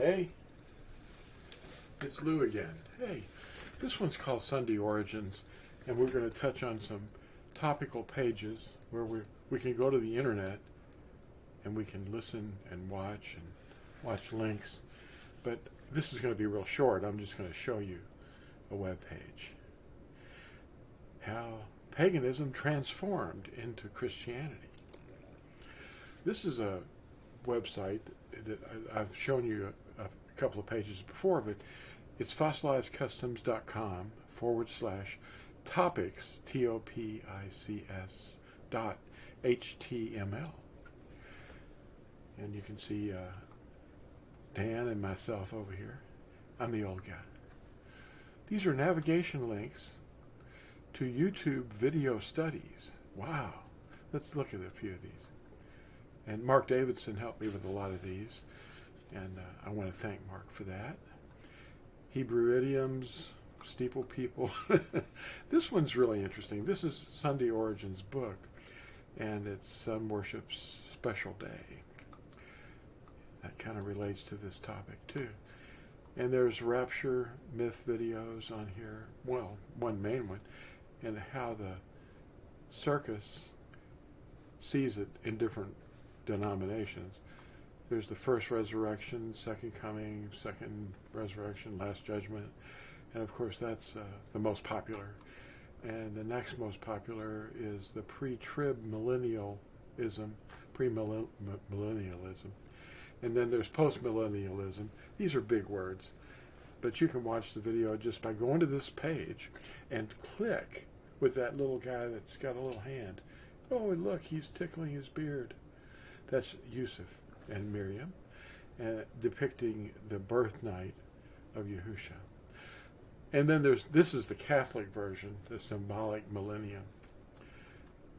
Hey, it's Lew again. Hey, this one's called Sunday Origins, and we're going to touch on some topical pages where we can go to the internet and we can listen and watch links. But this is going to be real short. I'm just going to show you a web page. How paganism transformed into Christianity. This is a website that I've shown you a couple of pages before, but it's fossilizedcustoms.com/topics, TOPICS .html. And you can see Dan and myself over here. I'm the old guy. These are navigation links to YouTube video studies. Wow. Let's look at a few of these. And Mark Davidson helped me with a lot of these, and I want to thank Mark for that. Hebrew idioms, steeple people. This one's really interesting. This is Sunday Origins book, and it's Sun Worship's Special Day. That kind of relates to this topic too. And there's rapture myth videos on here. Well, one main one, and how the circus sees it in different denominations. There's the first resurrection, second coming, second resurrection, last judgment, and of course that's the most popular. And the next most popular is the pre-trib millennialism, premillennialism, and then there's post-millennialism. These are big words, but you can watch the video just by going to this page and click with that little guy that's got a little hand. Oh, and look, he's tickling his beard. That's Yusuf and Miriam, depicting the birth night of Yahusha. And then this is the Catholic version, the symbolic millennium.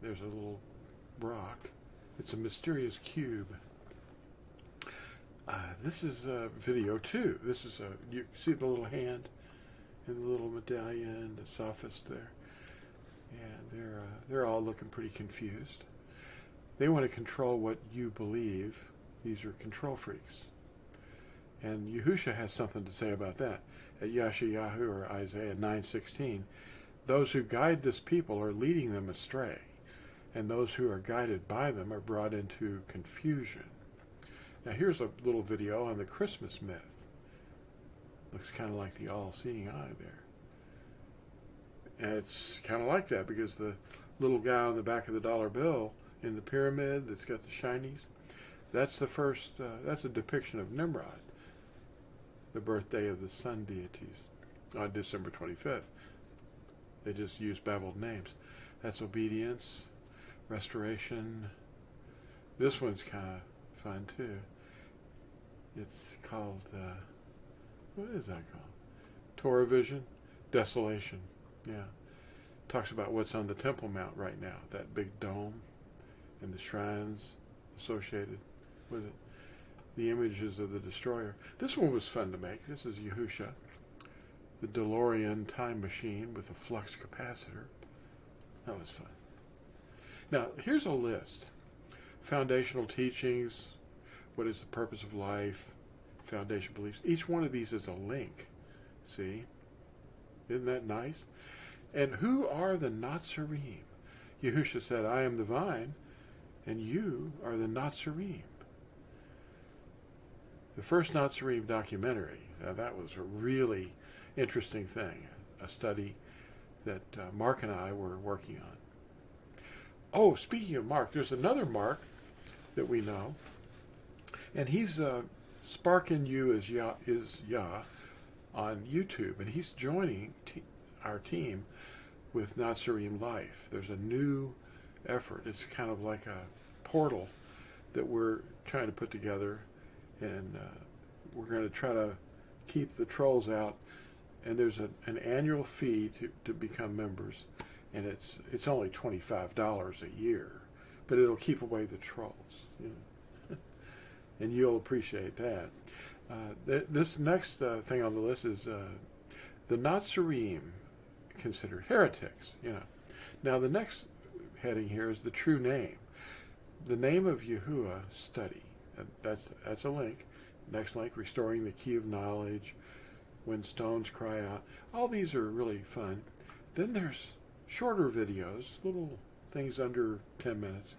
There's a little rock. It's a mysterious cube. This is a video too. This is you see the little hand and the little medallion, the sophist there, and they're all looking pretty confused. They want to control what you believe. These are control freaks. And Yahusha has something to say about that. At Yeshayahu or Isaiah 9:16, those who guide this people are leading them astray, and those who are guided by them are brought into confusion. Now here's a little video on the Christmas myth. Looks kind of like the all-seeing eye there. And it's kind of like that because the little guy on the back of the dollar bill in the pyramid that's got the shinies, that's the first, that's a depiction of Nimrod, the birthday of the sun deities, on December 25th. They just use babbled names. That's obedience, restoration. This one's kind of fun too. It's called, what is that called? Torah vision, desolation. Yeah. Talks about what's on the Temple Mount right now, that big dome and the shrines associated with it. The images of the destroyer. This one was fun to make. This is Yahusha, the DeLorean time machine with a flux capacitor. That was fun. Now, here's a list. Foundational teachings, what is the purpose of life, foundation beliefs. Each one of these is a link. See? Isn't that nice? And who are the Natsarim? Yahusha said, I am the vine, and you are the Natsarim. The first Natsarim documentary, that was a really interesting thing, a study that Mark and I were working on. Oh, speaking of Mark, there's another Mark that we know, and he's Sparkin You is Yah on YouTube, and he's joining our team with Natsarim Life. There's a new effort. It's kind of like a portal that we're trying to put together, and we're going to try to keep the trolls out. And there's an annual fee to become members, and it's only $25 a year, but it'll keep away the trolls, you know. And you'll appreciate that. This next thing on the list is the Natsarim considered heretics, you know. Now the next heading here is the true name. The name of Yahuwah study. That's a link. Next link, restoring the key of knowledge, when stones cry out. All these are really fun. Then there's shorter videos, little things under 10 minutes.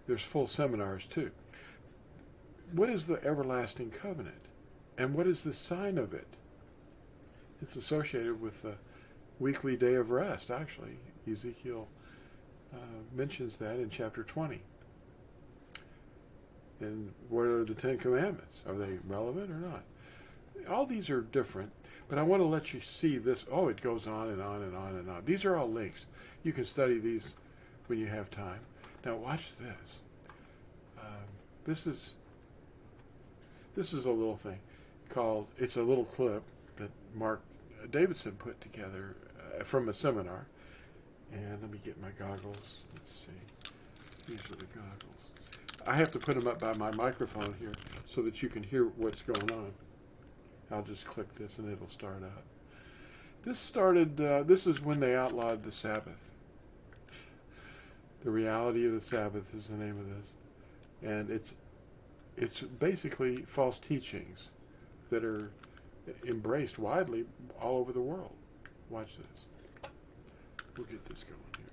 There's full seminars too. What is the everlasting covenant? And what is the sign of it? It's associated with the weekly day of rest, actually. Ezekiel mentions that in chapter 20. And what are the Ten Commandments? Are they relevant or not? All these are different, but I want to let you see this. Oh, it goes on and on and on and on. These are all links. You can study these when you have time. Now watch this. This is a little thing called, it's a little clip that Mark Davidson put together from a seminar. And let me get my goggles. Let's see. These are the goggles. I have to put them up by my microphone here so that you can hear what's going on. I'll just click this and it'll start up. This is when they outlawed the Sabbath. The reality of the Sabbath is the name of this. And it's basically false teachings that are embraced widely all over the world. Watch this. We'll get this going here.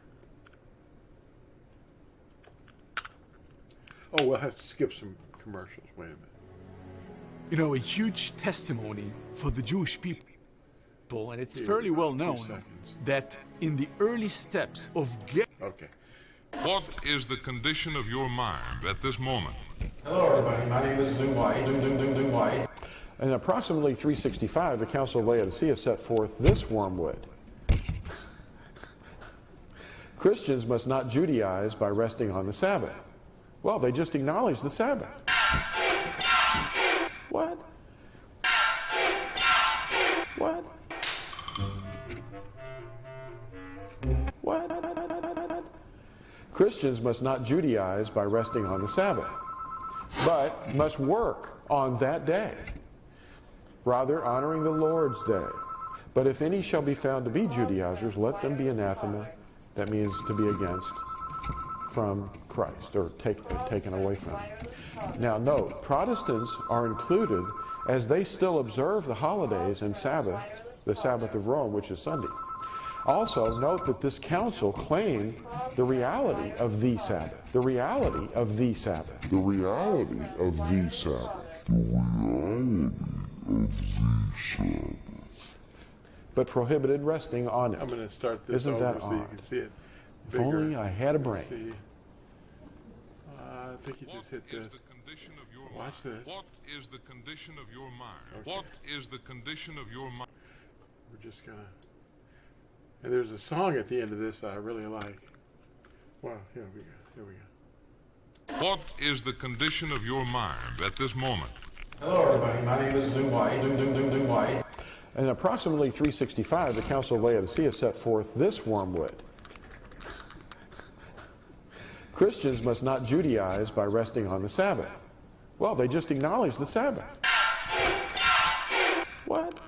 Oh, we'll have to skip some commercials. Wait a minute. You know, a huge testimony for the Jewish people, and it's fairly well known that in the early steps of Okay. What is the condition of your mind at this moment? Hello, everybody. My name is Lew White. Lew White. In approximately 365, the Council of Laodicea set forth this wormwood. Christians must not Judaize by resting on the Sabbath. Well, they just acknowledge the Sabbath. What? What? What? Christians must not Judaize by resting on the Sabbath, but must work on that day, rather honoring the Lord's day. But if any shall be found to be Judaizers, let them be anathema. That means to be against, from Christ, or taken away from him. Now note, Protestants are included as they still observe the holidays and Sabbath, the Sabbath of Rome, which is Sunday. Also, note that this council claimed the reality of the Sabbath. The reality of the Sabbath. The reality of the Sabbath. The reality of the Sabbath. But prohibited resting on it. I'm going to start this Isn't over that so odd? you can see it If bigger. only I had a brain. See. I think you just hit this. Watch this. What is the condition of your mind? Okay. What is the condition of your mind? We're just going to... And there's a song at the end of this that I really like. Wow, here we go. Here we go. What is the condition of your mind at this moment? Hello, everybody. My name is Lew White. Lew White. In approximately 365, the Council of Laodicea set forth this wormwood. Christians must not Judaize by resting on the Sabbath. Well, they just acknowledge the Sabbath. What?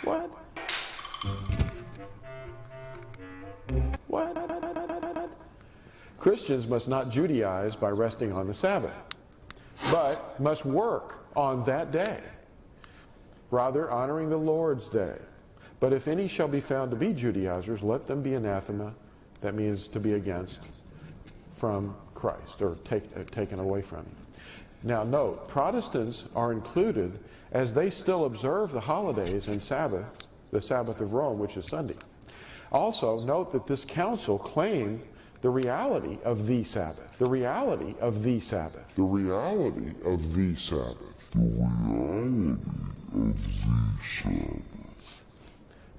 What? What? Christians must not Judaize by resting on the Sabbath, but must work on that day, rather honoring the Lord's day. But if any shall be found to be Judaizers, let them be anathema. That means to be against, from Christ, or taken away from him. Now note, Protestants are included as they still observe the holidays and Sabbath, the Sabbath of Rome, which is Sunday. Also note that this council claimed the reality of the Sabbath. The reality of the Sabbath. The reality of the Sabbath. The reality of the Sabbath.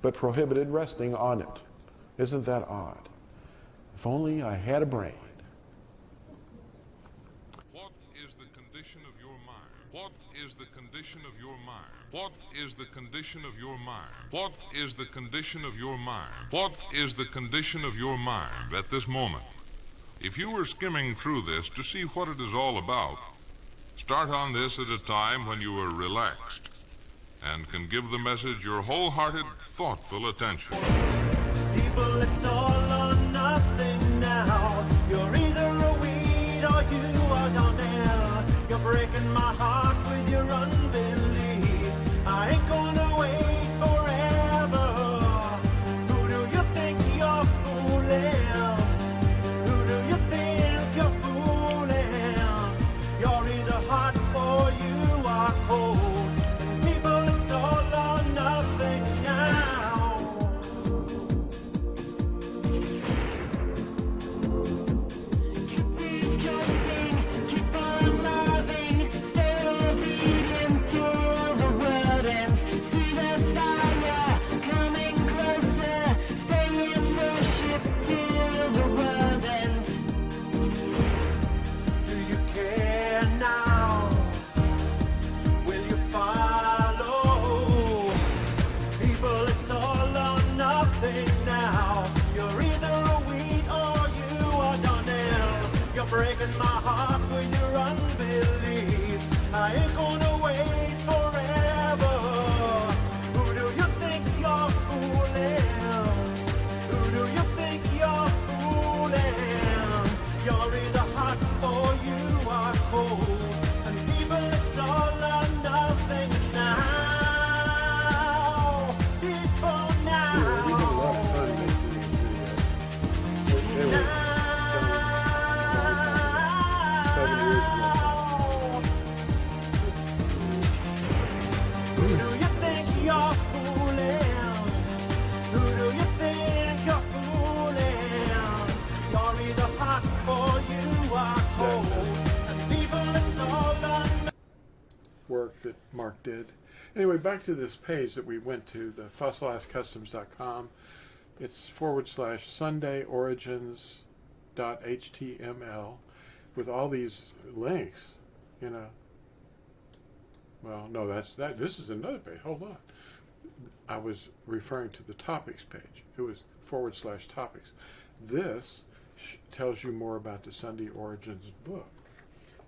But prohibited resting on it. Isn't that odd? If only I had a brain. What is the condition of your mind? What is the condition of your mind? What is the condition of your mind? What is the condition of your mind? What is the condition of your mind at this moment? If you were skimming through this to see what it is all about, start on this at a time when you are relaxed and can give the message your wholehearted, thoughtful attention. People, it's all or nothing now. You're either a weed or you are down there. You're my heart with your unbelief. I ain't gonna wait forever. Who do you think you're fooling? Who do you think you're fooling? You're either hot or you are cold. And people, it's all or nothing now. Keep rejoicing, keep on loving, stay obedient till the world ends. See the fire coming closer, stay in worship till the world ends. Do you care now? Will you follow? People, it's all or nothing now. You're either a weed or you are Donnell. You're breaking my heart with your unbelief. I ain't gonna wait forever. Who do you think you're fooling? Who do you think you're fooling? You're either hot or you are cold. And people, it's all or nothing now. People We had a lot of fun now. making these videos. They were done 7 years ago. Who do you think you're fooling? Who do you think you're fooling? You're either hot or you are cold. And people, it's all or Work that Mark did. Anyway, back to this page that we went to, the fossilizedcustoms.com. It's /Sunday origins.html with all these links, you know. Well, no, that. This is another page. Hold on. I was referring to the topics page. It was /topics. This tells you more about the Sunday Origins book.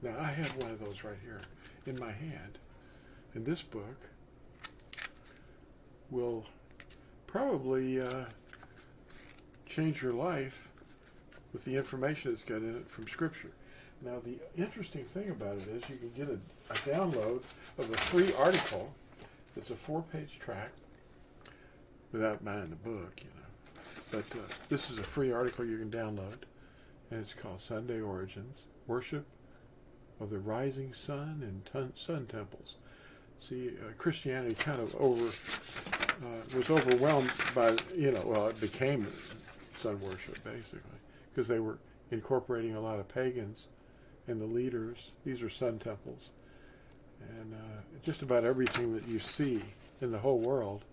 Now, I have one of those right here in my hand. And this book will probably change your life with the information that's got in it from Scripture. Now, the interesting thing about it is you can get a download of a free article. It's a 4-page tract without buying the book, you know. But this is a free article you can download, and it's called Sunday Origins, Worship of the Rising Sun and Sun Temples. See, Christianity kind of was overwhelmed by, you know, well, it became sun worship, basically, because they were incorporating a lot of pagans and the leaders. These are sun temples. And just about everything that you see in the whole world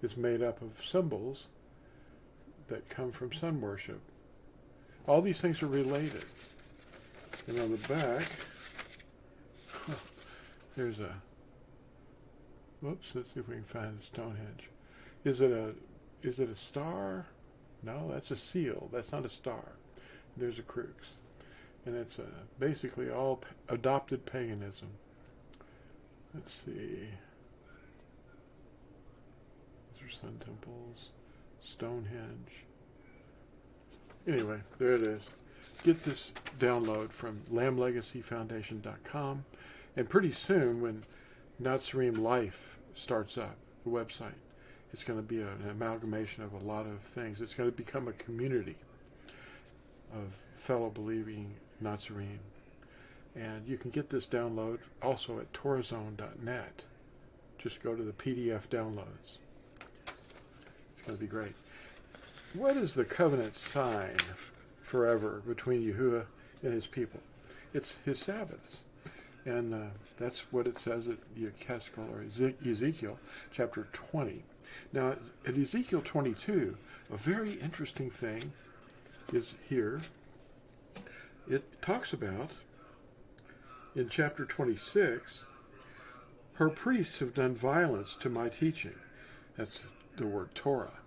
is made up of symbols that come from sun worship. All these things are related. And on the back, there's a, whoops, let's see if we can find a Stonehenge. Is it a star? No, that's a seal. That's not a star. There's a crux. And it's basically all adopted paganism. Let's see. These are sun temples, Stonehenge. Anyway, there it is. Get this download from lamblegacyfoundation.com. And pretty soon, when Natsarim Life starts up, the website, it's going to be an amalgamation of a lot of things. It's going to become a community of fellow believing Natsarim. And you can get this download also at torazone.net. Just go to the PDF downloads. It's going to be great. What is the covenant sign forever between Yahuwah and his people? It's his Sabbaths. And that's what it says at Yechezkel or Ezekiel chapter 20. Now, at Ezekiel 22, a very interesting thing is here. It talks about, in chapter 26, her priests have done violence to my teaching. That's the word Torah.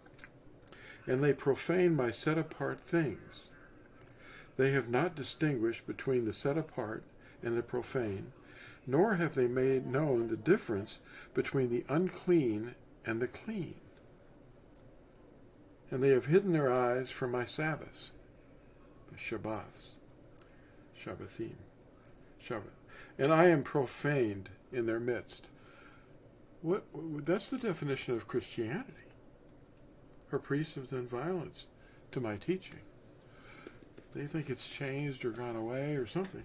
And they profane my set-apart things. They have not distinguished between the set-apart and the profane, nor have they made known the difference between the unclean and the clean. And they have hidden their eyes from my Sabbaths, the Shabbaths, Shabbathim, Shabbat. and I am profaned in their midst. That's the definition of Christianity. Her priests have done violence to my teaching. They think it's changed or gone away or something,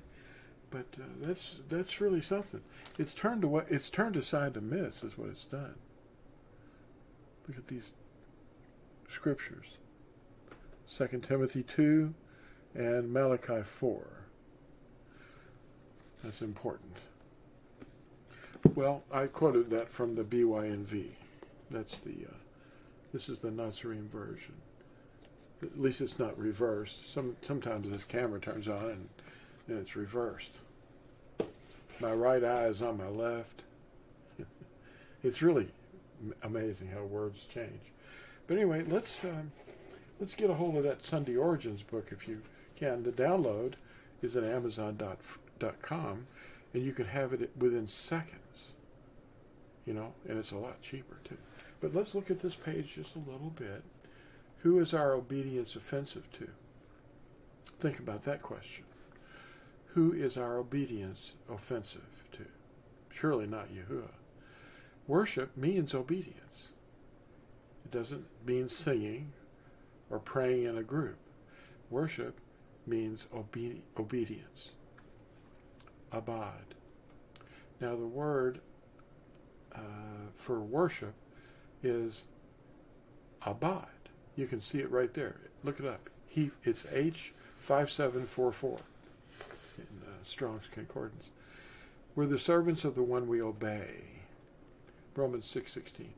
but that's really something. It's turned aside to myths is what it's done. Look at these scriptures: 2 Timothy 2 and Malachi 4. That's important. Well, I quoted that from the BYNV. That's this is the Natsarim version. At least it's not reversed. Sometimes this camera turns on and it's reversed. My right eye is on my left. It's really amazing how words change. But anyway, let's get a hold of that Sunday Origins book if you can. The download is at Amazon.com, and you can have it within seconds. And it's a lot cheaper too. But let's look at this page just a little bit. Who is our obedience offensive to? Think about that question. Who is our obedience offensive to? Surely not Yahuwah. Worship means obedience. It doesn't mean singing or praying in a group. Worship means obedience. Abad. Now the word for worship is abad. You can see it right there. Look it up. It's H5744 in Strong's Concordance. We're the servants of the one we obey. Romans 6:16.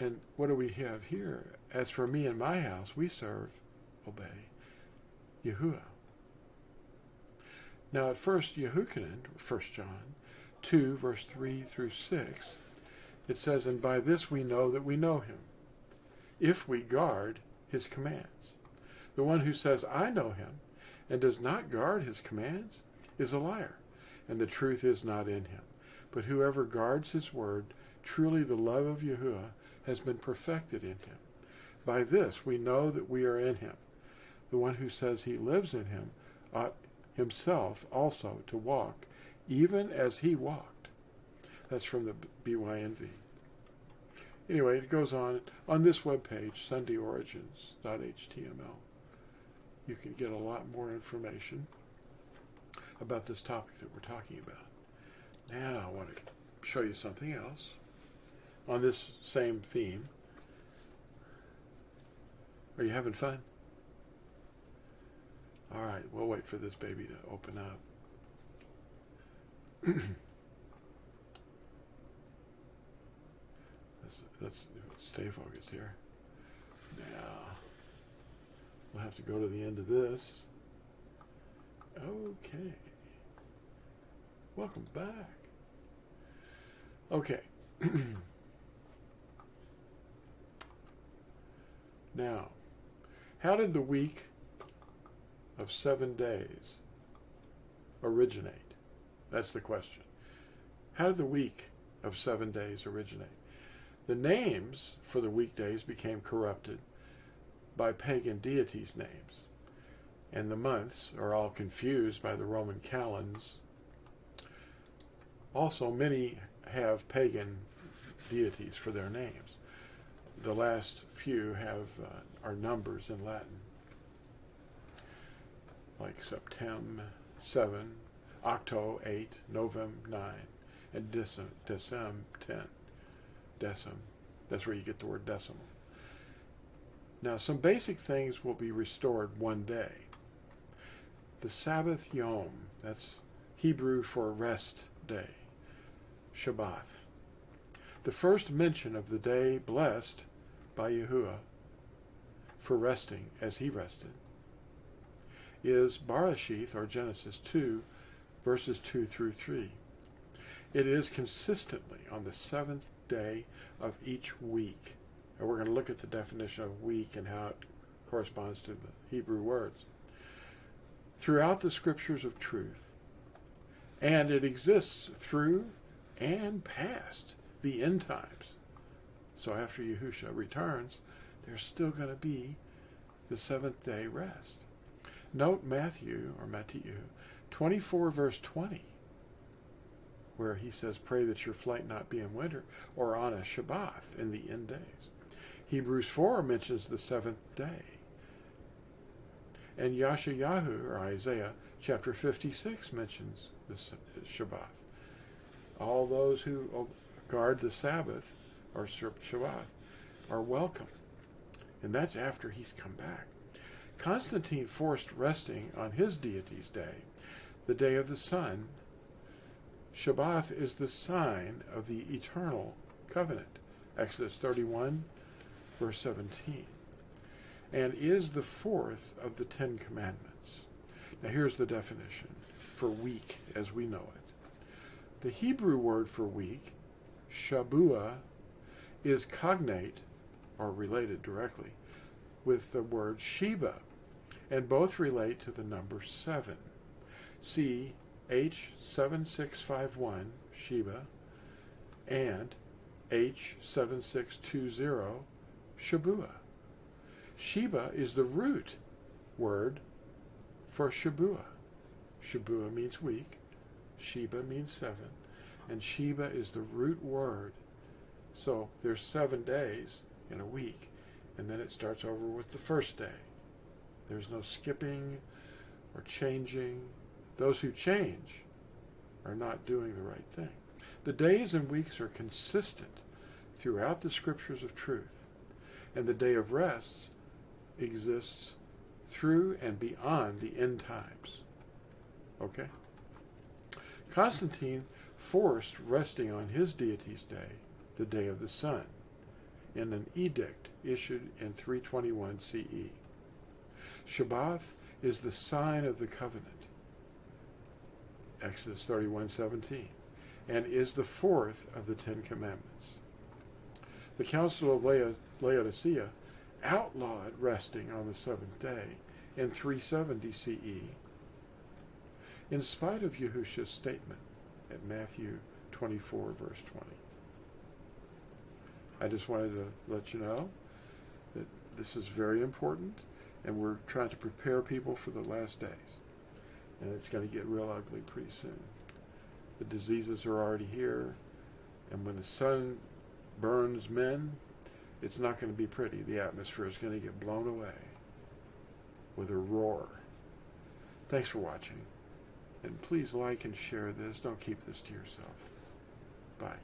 And what do we have here? As for me and my house, we serve, obey, Yahuwah. Now at first, Yehukanan, 1 John 2, verse 3 through 6, it says, and by this we know that we know him, if we guard his commands. The one who says, I know him, and does not guard his commands, is a liar, and the truth is not in him. But whoever guards his word, truly the love of Yahuwah has been perfected in him. By this we know that we are in him. The one who says he lives in him ought himself also to walk, even as he walked. That's from the BYNV. Anyway, it goes on this webpage, sundayorigins.html. You can get a lot more information about this topic that we're talking about. Now I want to show you something else on this same theme. Are you having fun? All right, we'll wait for this baby to open up. Let's stay focused here. Now, we'll have to go to the end of this. Okay. Welcome back. Okay. Now, how did the week of 7 days originate? That's the question. How did the week of 7 days originate? The names for the weekdays became corrupted by pagan deities' names, and the months are all confused by the Roman calends. Also, many have pagan deities for their names. The last few are numbers in Latin, like Septem 7, Octo 8, Novem 9, and Decem 10. Decem. That's where you get the word decimal. Now, some basic things will be restored one day. The Sabbath Yom, that's Hebrew for rest day, Shabbath. The first mention of the day blessed by Yahuwah for resting as he rested is Barashith, or Genesis 2, verses 2 through 3. It is consistently on the seventh day of each week. And we're going to look at the definition of week and how it corresponds to the Hebrew words. Throughout the scriptures of truth, and it exists through and past the end times. So after Yahusha returns, there's still going to be the seventh day rest. Note Matthew 24 verse 20. where he says, pray that your flight not be in winter, or on a Shabbath in the end days. Hebrews 4 mentions the seventh day. And Yeshayahu, or Isaiah, chapter 56 mentions the Shabbath. All those who guard the Sabbath, or Shabbath, are welcome. And that's after he's come back. Constantine forced resting on his deity's day, the day of the sun. Shabbath is the sign of the eternal covenant, Exodus 31, verse 17, and is the fourth of the Ten Commandments. Now here's the definition for week as we know it. The Hebrew word for week, Shabua, is cognate, or related directly, with the word Sheba, and both relate to the number 7. See H7651, Sheba, and H7620, Shabua. Sheba is the root word for Shabua. Shabua means week, Sheba means 7, and Sheba is the root word. So there's 7 days in a week, and then it starts over with the first day. There's no skipping or changing. Those who change are not doing the right thing. The days and weeks are consistent throughout the scriptures of truth, and the day of rest exists through and beyond the end times. Okay? Constantine forced resting on his deity's day, the day of the sun, in an edict issued in 321 CE. Shabbath is the sign of the covenant, Exodus 31:17, and is the fourth of the Ten Commandments. The Council of Laodicea outlawed resting on the seventh day in 370 CE, in spite of Yahusha's statement at Matthew 24, verse 20. I just wanted to let you know that this is very important, and we're trying to prepare people for the last days. And it's going to get real ugly pretty soon. The diseases are already here, and when the sun burns men, it's not going to be pretty. The atmosphere is going to get blown away with a roar. Thanks for watching. And please like and share this. Don't keep this to yourself. Bye.